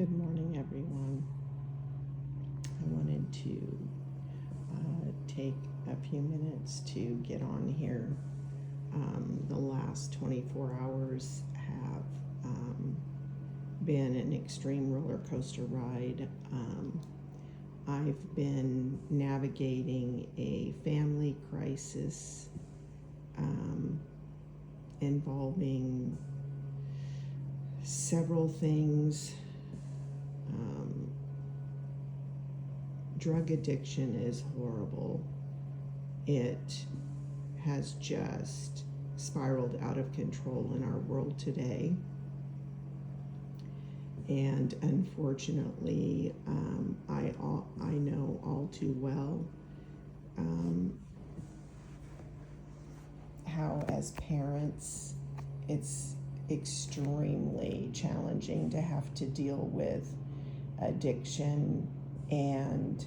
Good morning, everyone. I wanted to take a few minutes to get on here. The last 24 hours have been an extreme roller coaster ride. I've been navigating a family crisis involving several things. Drug addiction is horrible. It has just spiraled out of control in our world today. And unfortunately, I know all too well how, as parents, it's extremely challenging to have to deal with addiction and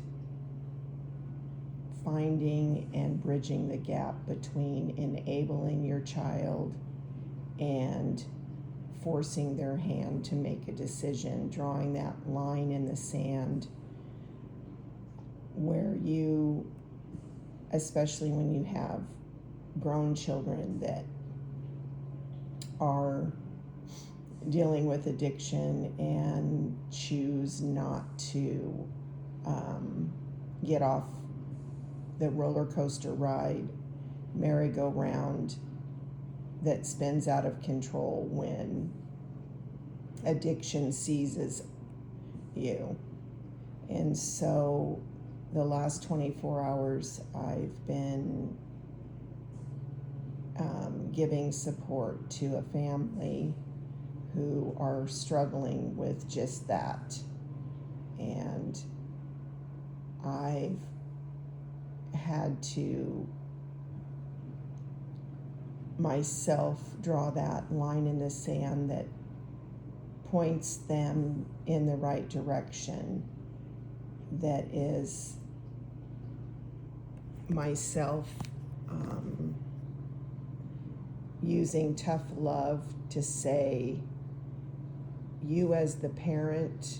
finding and bridging the gap between enabling your child and forcing their hand to make a decision, drawing that line in the sand where you, especially when you have grown children that are dealing with addiction and choose not to get off the roller coaster ride, merry-go-round that spins out of control when addiction seizes you. And so the last 24 hours I've been giving support to a family who are struggling with just that. And I've had to myself draw that line in the sand that points them in the right direction, that is myself using tough love to say, you as the parent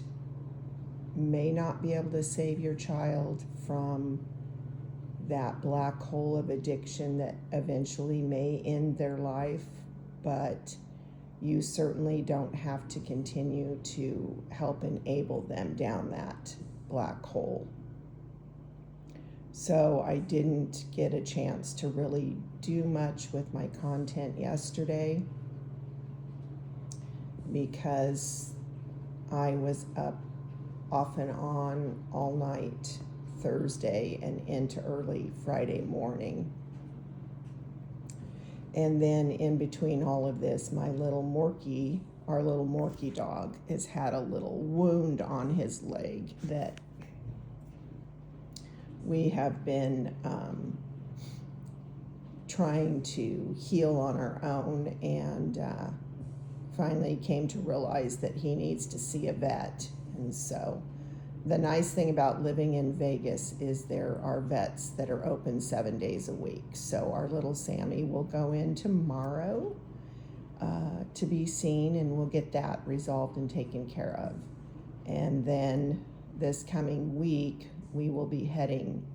may not be able to save your child from that black hole of addiction that eventually may end their life, but you certainly don't have to continue to help enable them down that black hole. So I didn't get a chance to really do much with my content yesterday because I was up off and on all night Thursday and into early Friday morning. And then in between all of this, my little Morky, our little Morky dog, has had a little wound on his leg that we have been trying to heal on our own, and finally came to realize that he needs to see a vet. And so the nice thing about living in Vegas is there are vets that are open 7 days a week. So our little Sammy will go in tomorrow to be seen, and we'll get that resolved and taken care of. And then this coming week, we will be heading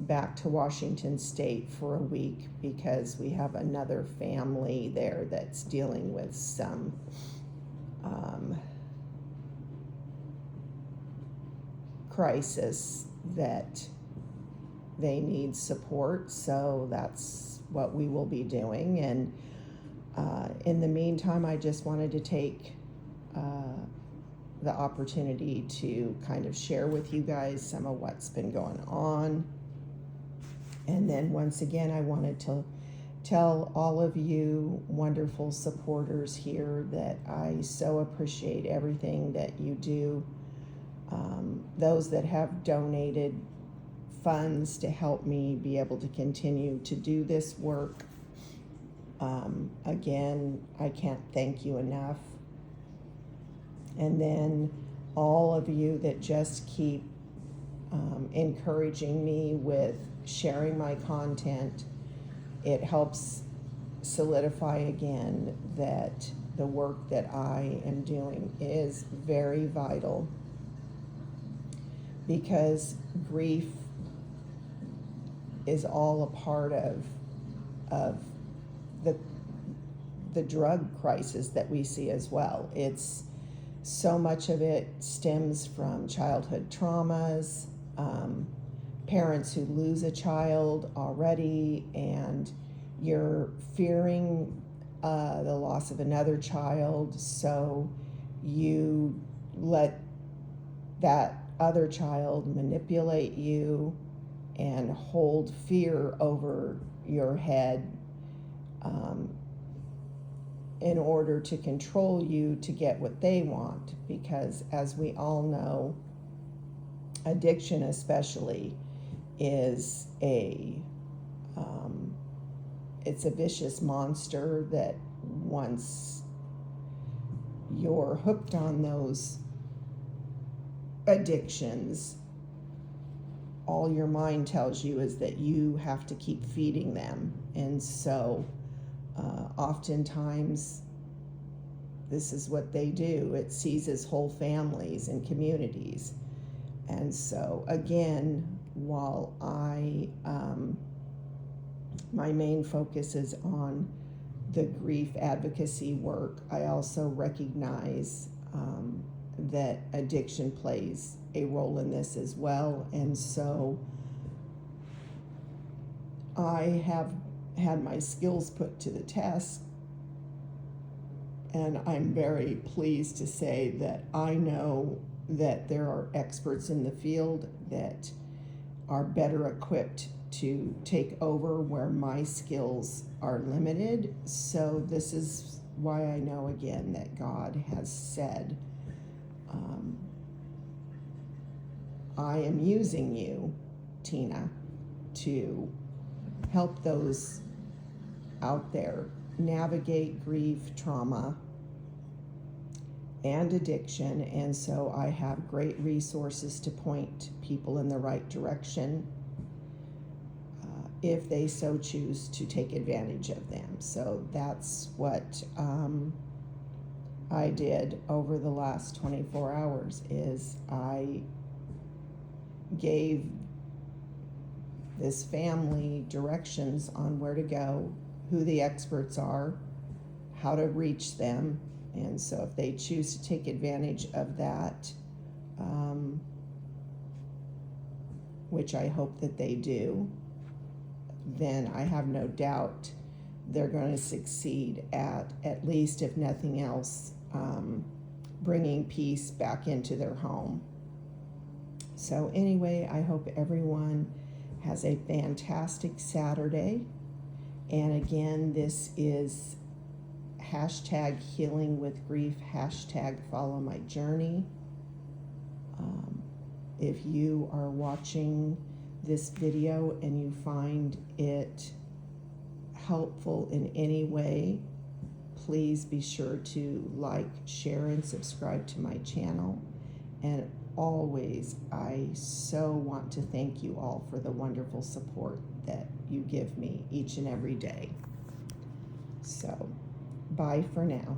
back to Washington State for a week because we have another family there that's dealing with some crisis that they need support. So that's what we will be doing. And in the meantime, I just wanted to take the opportunity to kind of share with you guys some of what's been going on. And then once again, I wanted to tell all of you wonderful supporters here that I so appreciate everything that you do. Those that have donated funds to help me be able to continue to do this work. Again, I can't thank you enough. And then all of you that just keep encouraging me with sharing my content. It helps solidify again that the work that I am doing is very vital, because grief is all a part of the drug crisis that we see as well. It's so much of it stems from childhood traumas, parents who lose a child already, and you're fearing the loss of another child, so you let that other child manipulate you and hold fear over your head in order to control you to get what they want. Because as we all know, addiction especially is it's a vicious monster that once you're hooked on those addictions, all your mind tells you is that you have to keep feeding them. And so oftentimes this is what they do. It seizes whole families and communities. And so again, while my main focus is on the grief advocacy work, I also recognize that addiction plays a role in this as well. And so I have had my skills put to the test, and I'm very pleased to say that I know that there are experts in the field that are better equipped to take over where my skills are limited. So this is why I know again that God has said, I am using you, Tina, to help those out there navigate grief, trauma, and addiction. And so I have great resources to point people in the right direction if they so choose to take advantage of them. So that's what I did over the last 24 hours is I gave this family directions on where to go, who the experts are, how to reach them. And so if they choose to take advantage of that, which I hope that they do, then I have no doubt they're going to succeed at least, if nothing else, bringing peace back into their home. So anyway, I hope everyone has a fantastic Saturday. And again, this is #HealingWithGrief, #FollowMyJourney. If you are watching this video and you find it helpful in any way, please be sure to like, share, and subscribe to my channel. And always, I so want to thank you all for the wonderful support that you give me each and every day. So, bye for now.